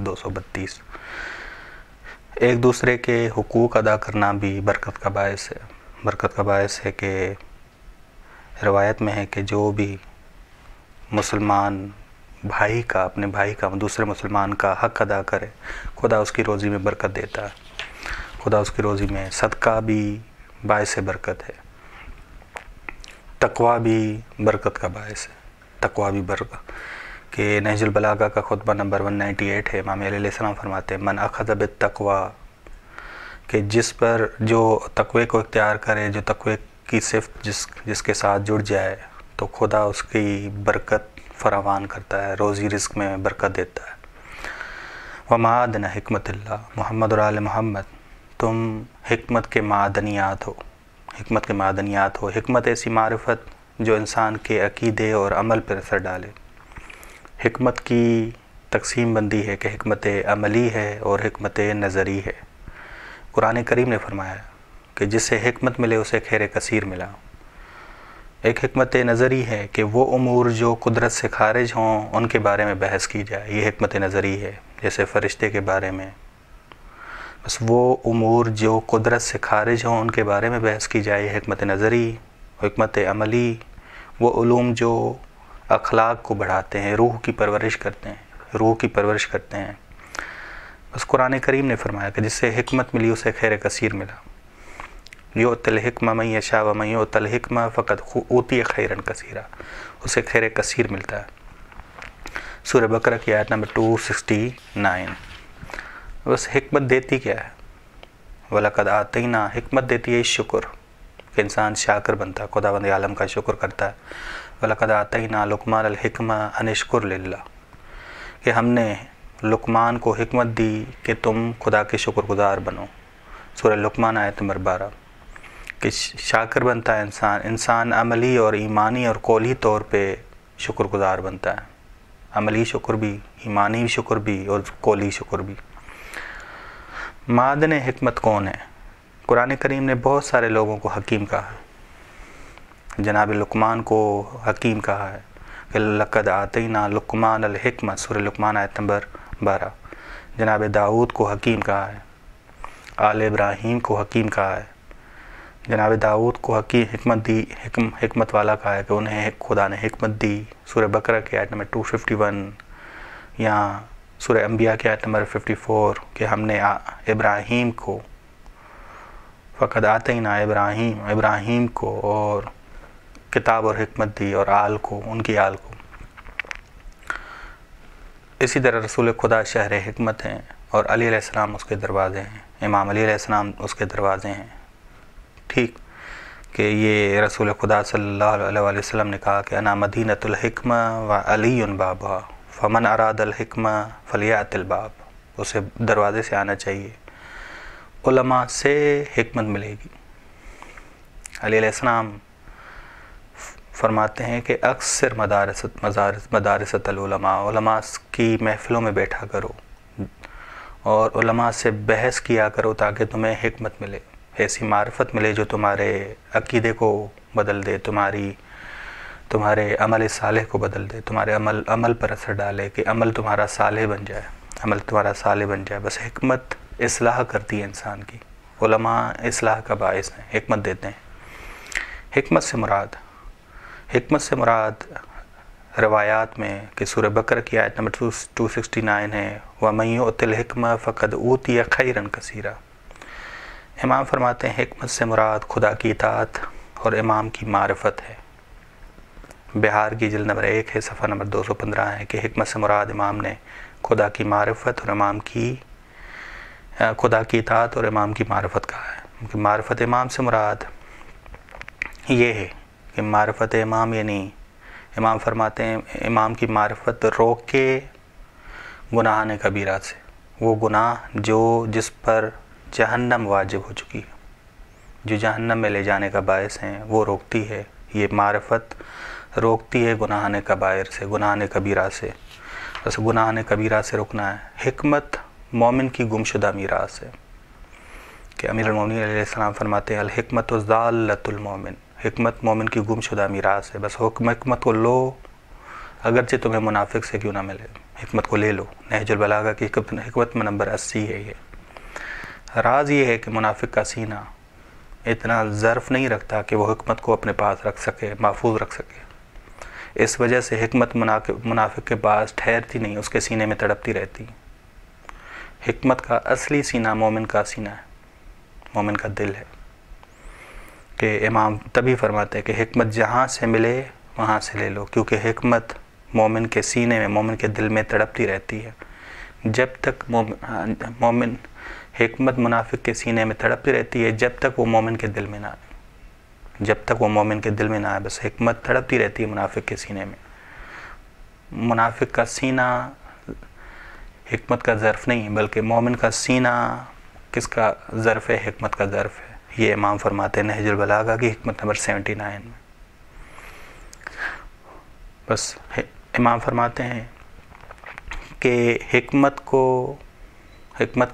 232। ایک دوسرے کے حقوق ادا کرنا بھی برکت کا باعث ہے۔ برکت کا باعث ہے کہ روایت میں ہے کہ جو بھی مسلمان بھائی کا، اپنے بھائی کا، دوسرے مسلمان کا حق ادا کرے، خدا اس کی روزی میں برکت دیتا ہے۔ خدا اس کی روزی میں، صدقہ بھی باعث برکت ہے، تقوی بھی برکت کا باعث ہے، تقوی بھی برکت۔ کہ نہج البلاغہ کا خطبہ نمبر 198 ہے، امام علیہ السلام فرماتے ہیں من اخذ بالتقوی، کہ جس پر جو تقوی کو اختیار کرے، جو تقوی کی صفت جس کے ساتھ جڑ جائے، تو خدا اس کی برکت فراوان کرتا ہے، روزی رزق میں برکت دیتا ہے۔ وَمَعَادِنَ حکمت اللہ، محمد اور آل محمد، تم حکمت کے معدنیات ہو، حکمت کے معدنیات ہو۔ حکمت ایسی معرفت جو انسان کے عقیدے اور عمل پر اثر ڈالے۔ حکمت کی تقسیم بندی ہے کہ حکمت عملی ہے اور حکمت نظری ہے۔ قرآن کریم نے فرمایا کہ جسے حکمت ملے اسے خیر کثیر ملا۔ ایک حکمت نظری ہے کہ وہ امور جو قدرت سے خارج ہوں ان کے بارے میں بحث کی جائے، یہ حکمت نظری ہے۔ جیسے فرشتے کے بارے میں، بس وہ امور جو قدرت سے خارج ہوں ان کے بارے میں بحث کی جائے، یہ حکمت نظری۔ حکمت عملی، وہ علوم جو اخلاق کو بڑھاتے ہیں، روح کی پرورش کرتے ہیں، روح کی پرورش کرتے ہیں۔ بس قرآن کریم نے فرمایا کہ جس سے حکمت ملی اسے خیر کثیر ملا۔ یؤتی الحکمہ من یشاء ومن یؤت الحکمہ فقد اوتی خیرا کثیرا، اسے خیر کثیر ملتا ہے۔ سورہ بقرہ کی آیت نمبر 269۔ بس حکمت دیتی کیا ہے؟ وَلَقَدْ آتَيْنَا، حکمت دیتی ہے شکر، کہ انسان شاکر بنتا ہے، خداوند عالم کا شکر کرتا ہے۔ وَلَقَدْ آتَيْنَا لُقْمَانَ الْحِكْمَةَ أَنِ اشْكُرْ لِلَّهِ، کہ ہم نے لقمان کو حکمت دی کہ تم خدا کے شکر گزار بنو۔ سورہ لقمان آیت نمبر 12۔ کہ شاکر بنتا ہے انسان عملی اور ایمانی اور قولی طور پہ شکر گزار بنتا ہے، عملی شکر بھی، ایمانی شکر بھی اور قولی شکر بھی۔ معدن حکمت کون ہے؟ قرآن کریم نے بہت سارے لوگوں کو حکیم کہا ہے۔ جناب لقمان کو حکیم کہا ہے کہ لقد آتینا لقمان الحکمہ، سورہ لقمان آیت نمبر 12۔ جناب داؤد کو حکیم کہا ہے، آل ابراہیم کو حکیم کہا ہے۔ جناب داؤد کو حکمت دی، حکمت والا کہا ہے کہ انہیں خدا نے حکمت دی، سورہ بقرہ کی آیت نمبر 251، یا سورہ انبیاء کی آیت نمبر 54، کہ ہم نے ابراہیم کو، فقد آتینا ابراہیم کو اور کتاب اور حکمت دی، اور آل کو، ان کی آل کو۔ اسی طرح رسول خدا شہر حکمت ہیں، اور علی علیہ السلام اس کے دروازے ہیں، امام علی علیہ السلام اس کے دروازے ہیں۔ ٹھیک کہ یہ رسول خدا صلی اللہ علیہ وسلم نے کہا کہ انا مدینۃ الحکمہ و علی بابھا فمن اراد الحکمہ فلیأت الباب، اسے دروازے سے آنا چاہیے۔ علماء سے حکمت ملے گی۔ علی علیہ السلام فرماتے ہیں کہ اکثر مدارست العلماء، علماء کی محفلوں میں بیٹھا کرو اور علماء سے بحث کیا کرو تاکہ تمہیں حکمت ملے، ایسی معرفت ملے جو تمہارے عقیدے کو بدل دے، تمہارے عمل صالح کو بدل دے، تمہارے عمل پر اثر ڈالے، کہ عمل تمہارا صالح بن جائے، عمل تمہارا صالح بن جائے۔ بس حکمت اصلاح کرتی ہے انسان کی، علماء اصلاح کا باعث ہیں، حکمت دیتے ہیں۔ حکمت سے مراد روایات میں کہ سورہ بقرہ کی آیت نمبر 269 ہے، وَمَن يُؤْتِ الْحِكْمَةَ فَقَدْ أُوتِيَ خَيْرًا كَثِيرًا۔ امام فرماتے ہیں حکمت سے مراد خدا کی اطاعت اور امام کی معرفت ہے۔ بہار کی جلد نمبر 1 ہے، صفحہ نمبر 215 ہے کہ حکمت سے مراد امام نے خدا کی معرفت اور خدا کی اطاعت اور امام کی معرفت کہا ہے۔ معرفت امام سے مراد یہ ہے کہ معرفت امام، یعنی امام فرماتے ہیں امام کی معرفت روکے گناہان کبیرہ سے، وہ گناہ جس پر جہنم واجب ہو چکی ہے، جو جہنم میں لے جانے کا باعث ہیں، وہ روکتی ہے۔ یہ معرفت روکتی ہے گناہان کبائر سے، گناہان کبیرہ سے، بس گناہان کبیرہ سے رکنا ہے۔ حکمت مومن کی گمشدہ میراث ہے، کہ امیر المومنین علیہ السلام فرماتے ہیں الحکمت ضالۃ المومن، حکمت مومن کی گمشدہ میراث ہے۔ بس حکمت کو لو، اگرچہ تمہیں منافق سے کیوں نہ ملے، حکمت کو لے لو۔ نہج البلاغہ کی حکمت میں نمبر 80 ہے یہ۔ راز یہ ہے کہ منافق کا سینہ اتنا ظرف نہیں رکھتا کہ وہ حکمت کو اپنے پاس رکھ سکے، محفوظ رکھ سکے. اس وجہ سے حکمت منافق کے پاس ٹھہرتی نہیں، اس کے سینے میں تڑپتی رہتی. حکمت کا اصلی سینہ مومن کا سینہ ہے، مومن کا دل ہے. کہ امام تبھی فرماتے ہیں کہ حکمت جہاں سے ملے وہاں سے لے لو، کیونکہ حکمت مومن کے سینے میں، مومن کے دل میں تڑپتی رہتی ہے. جب تک مومن حکمت منافق کے سینے میں تڑپتی رہتی ہے جب تک وہ مومن کے دل میں نہ آئے، جب تک وہ مومن کے دل میں نہ آئے. بس حکمت تڑپتی رہتی ہے منافق کے سینے میں. منافق کا سینہ حکمت کا ظرف نہیں بلکہ مومن کا سینہ کس کا ظرف ہے؟ حکمت کا ظرف ہے. یہ امام فرماتے ہیں نہج البلاغہ کی حکمت نمبر 79 میں. بس امام فرماتے ہیں کہ حکمت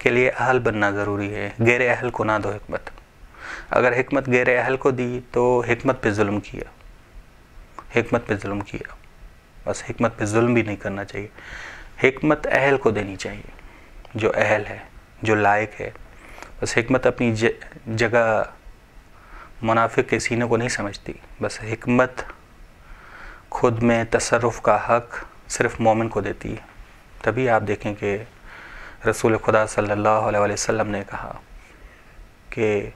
کے لیے اہل بننا ضروری ہے، غیر اہل کو نہ دو حکمت. اگر حکمت غیر اہل کو دی تو حکمت پہ ظلم کیا، حکمت پہ ظلم کیا. بس حکمت پہ ظلم بھی نہیں کرنا چاہیے. حکمت اہل کو دینی چاہیے، جو اہل ہے، جو لائق ہے. بس حکمت اپنی جگہ منافق کے سینے کو نہیں سمجھتی. بس حکمت خود میں تصرف کا حق صرف مومن کو دیتی ہے. تبھی آپ دیکھیں کہ رسول خدا صلی اللہ علیہ وسلم نے کہا کہ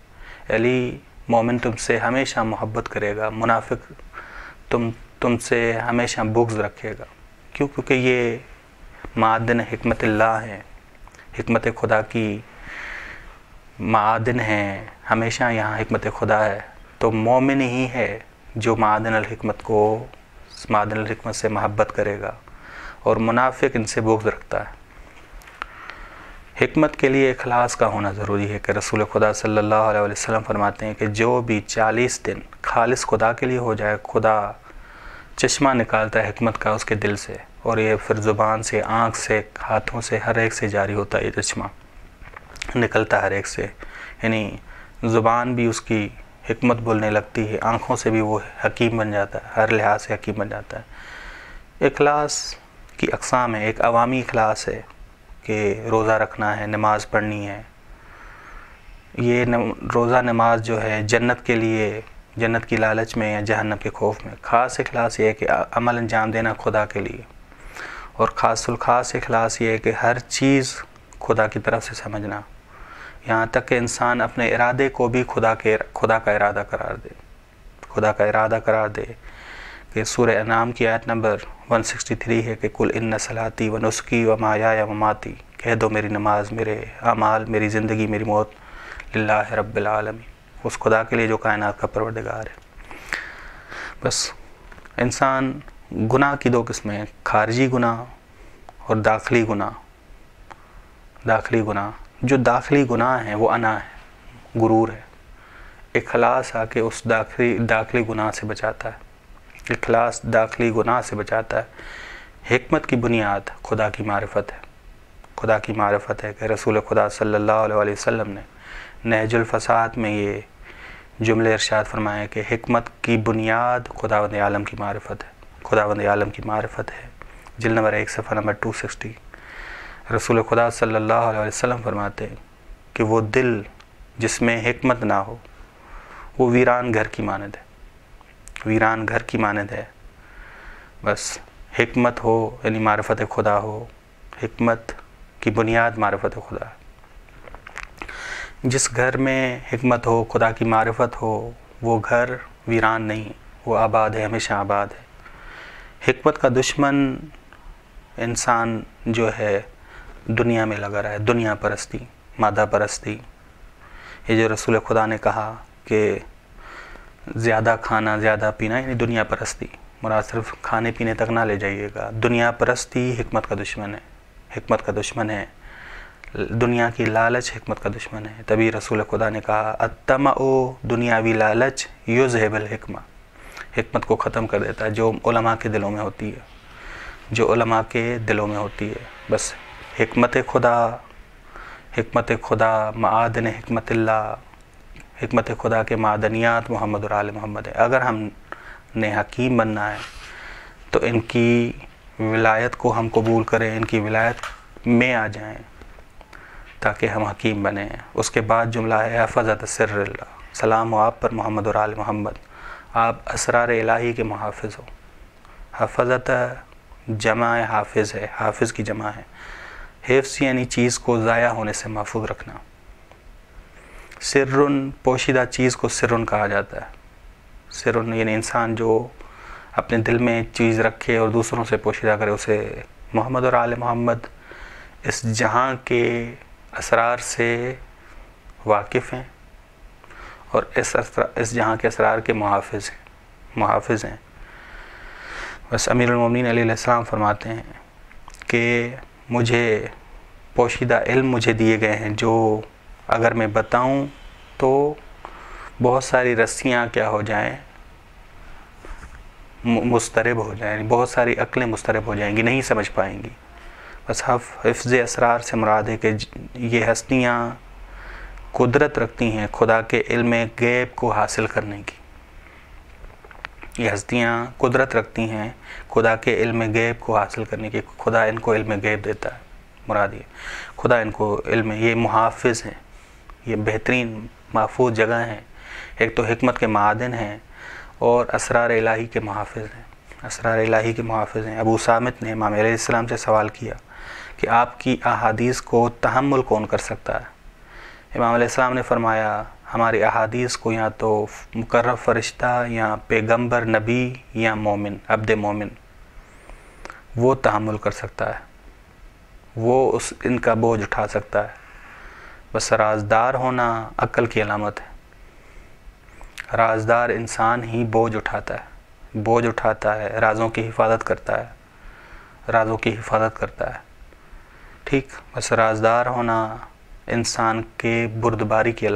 علی مومن تم سے ہمیشہ محبت کرے گا، منافق تم سے ہمیشہ بغض رکھے گا. کیوں؟ کیونکہ یہ معادن حکمت اللہ ہیں، حکمت خدا کی معادن ہیں. ہمیشہ یہاں حکمت خدا ہے. تو مومن ہی ہے جو معادن الحکمت سے محبت کرے گا، اور منافق ان سے بغض رکھتا ہے. حکمت کے لیے اخلاص کا ہونا ضروری ہے کہ رسول خدا صلی اللہ علیہ وسلم فرماتے ہیں کہ جو بھی 40 دن خالص خدا کے لیے ہو جائے، خدا چشمہ نکالتا ہے حکمت کا اس کے دل سے، اور یہ پھر زبان سے، آنکھ سے، ہاتھوں سے، ہر ایک سے جاری ہوتا ہے. یہ چشمہ نکلتا ہر ایک سے، یعنی زبان بھی اس کی حکمت بولنے لگتی ہے، آنکھوں سے بھی وہ حکیم بن جاتا ہے، ہر لحاظ سے حکیم بن جاتا ہے. اخلاص کی اقسام ہے. ایک عوامی اخلاص ہے کہ روزہ رکھنا ہے، نماز پڑھنی ہے. یہ روزہ نماز جو ہے جنت کے لیے، جنت کی لالچ میں یا جہنم کے خوف میں. خاص اخلاص یہ ہے کہ عمل انجام دینا خدا کے لیے، اور خاص الخاص اخلاص یہ ہے کہ ہر چیز خدا کی طرف سے سمجھنا، یہاں تک کہ انسان اپنے ارادے کو بھی خدا کا ارادہ قرار دے. خدا کا ارادہ قرار دے. کہ سورہ انعام کی آیت نمبر 163 ہے کہ کل ان صلاتی و نسکی و محیای و مماتی، کہہ دو میری نماز، میرے اعمال، میری زندگی، میری موت للہ رب العالمین، اس خدا کے لیے جو کائنات کا پروردگار ہے. بس انسان گناہ کی دو قسمیں ہیں، خارجی گناہ اور داخلی گناہ. داخلی گناہ، جو داخلی گناہ ہیں وہ انا ہے، غرور ہے. اخلاص آ کے اس داخلی گناہ سے بچاتا ہے. اخلاص داخلی گناہ سے بچاتا ہے. حکمت کی بنیاد خدا کی معرفت ہے. خدا کی معرفت ہے کہ رسول خدا صلی اللہ علیہ وسلم نے نہج الفساد میں یہ جملے ارشاد فرمائے کہ حکمت کی بنیاد خداوند عالم کی معرفت ہے. خداوند عالم کی معرفت ہے. جلد نمبر 1 صفحہ نمبر 260. رسول خدا صلی اللہ علیہ وسلم فرماتے ہیں کہ وہ دل جس میں حکمت نہ ہو وہ ویران گھر کی مانند ہے، ویران گھر کی مانند ہے. بس حکمت ہو یعنی معرفت خدا ہو. حکمت کی بنیاد معرفت خدا ہے. جس گھر میں حکمت ہو، خدا کی معرفت ہو، وہ گھر ویران نہیں، وہ آباد ہے، ہمیشہ آباد ہے. حکمت کا دشمن انسان جو ہے دنیا میں لگا رہا ہے، دنیا پرستی، مادہ پرستی. یہ جو رسول خدا نے کہا کہ زیادہ کھانا، زیادہ پینا، یعنی دنیا پرستی، مراد صرف کھانے پینے تک نہ لے جائیے گا. دنیا پرستی حکمت کا دشمن ہے، حکمت کا دشمن ہے. دنیا کی لالچ حکمت کا دشمن ہے. تبھی رسول خدا نے کہا الطمع، دنیاوی لالچ، یذہب الحکمہ، حکمت کو ختم کر دیتا ہے، جو علماء کے دلوں میں ہوتی ہے، جو علماء کے دلوں میں ہوتی ہے. بس حکمت خدا، معادن حکمت اللہ، حکمت خدا کے معدنیات محمد اور آل محمد ہے. اگر ہم نے حکیم بننا ہے تو ان کی ولایت کو ہم قبول کریں، ان کی ولایت میں آ جائیں. تاکہ ہم حکیم بنیں۔ اس کے بعد جملہ ہے حفظت سر اللہ، سلام ہو آپ پر محمد اور آل محمد، آپ اسرار الہی کے محافظ ہو۔ حفظت جمع حافظ ہے، حافظ کی جمع ہے۔ حفظ یعنی چیز کو ضائع ہونے سے محفوظ رکھنا۔ سرن، پوشیدہ چیز کو سرن کہا جاتا ہے۔ سرن یعنی انسان جو اپنے دل میں چیز رکھے اور دوسروں سے پوشیدہ کرے، اسے محمد اور آل محمد اس جہاں کے اسرار سے واقف ہیں اور اس جہاں کے اسرار کے محافظ ہیں۔ بس امیر المومنین علیہ السلام فرماتے ہیں کہ مجھے پوشیدہ علم مجھے دیے گئے ہیں جو اگر میں بتاؤں تو بہت ساری رسیاں کیا ہو جائیں، مسترب ہو جائیں، بہت ساری عقلیں مسترب ہو جائیں گی، نہیں سمجھ پائیں گی۔ بس حفظ اسرار سے مراد ہے کہ یہ ہستیاں قدرت رکھتی ہیں خدا کے علم غیب کو حاصل کرنے کی۔ یہ ہستیاں قدرت رکھتی ہیں خدا کے علم غیب کو حاصل کرنے کی۔ خدا ان کو علم غیب دیتا ہے، مراد یہ خدا ان کو علم، یہ محافظ ہیں، یہ بہترین محفوظ جگہ ہیں۔ ایک تو حکمت کے معادن ہیں اور اسرار الہی کے محافظ ہیں، اسرار الہی کے محافظ ہیں۔ ابو صامت نے امام علیہ السلام سے سوال کیا کہ آپ کی احادیث کو تحمل کون کر سکتا ہے؟ امام علیہ السلام نے فرمایا ہماری احادیث کو یا تو مقرب فرشتہ یا پیغمبر نبی یا مومن، عبد مومن، وہ تحمل کر سکتا ہے، وہ ان کا بوجھ اٹھا سکتا ہے۔ بس رازدار ہونا عقل کی علامت ہے۔ رازدار انسان ہی بوجھ اٹھاتا ہے، رازوں کی حفاظت کرتا ہے، ٹھیک۔ بس رازدار ہونا انسان کے بردباری کی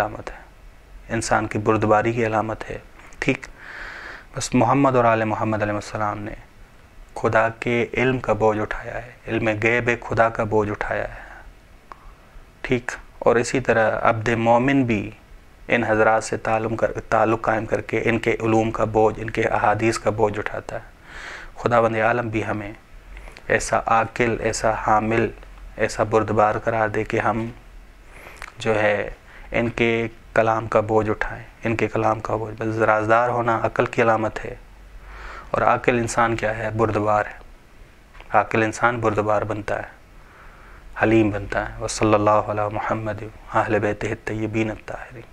علامت ہے، ٹھیک۔ بس محمد اور آل محمد علیہ السلام نے خدا کے علم کا بوجھ اٹھایا ہے، علم غیب خدا کا بوجھ اٹھایا ہے، ٹھیک۔ اور اسی طرح عبد مومن بھی ان حضرات سے تعلق قائم کر کے ان کے علوم کا بوجھ، ان کے احادیث کا بوجھ اٹھاتا ہے۔ خداوند عالم بھی ہمیں ایسا عاقل، ایسا حامل، ایسا بردبار قرار دے کہ ہم جو ہے ان کے کلام کا بوجھ اٹھائیں، ان کے کلام کا بوجھ۔ بس رازدار ہونا عقل کی علامت ہے، اور عاقل انسان کیا ہے؟ بردبار ہے۔ عاقل انسان بردبار بنتا ہے، حلیم بنتا ہے۔ وصلی اللہ علی محمد اہل بیتہ الطیبین الطاہرین۔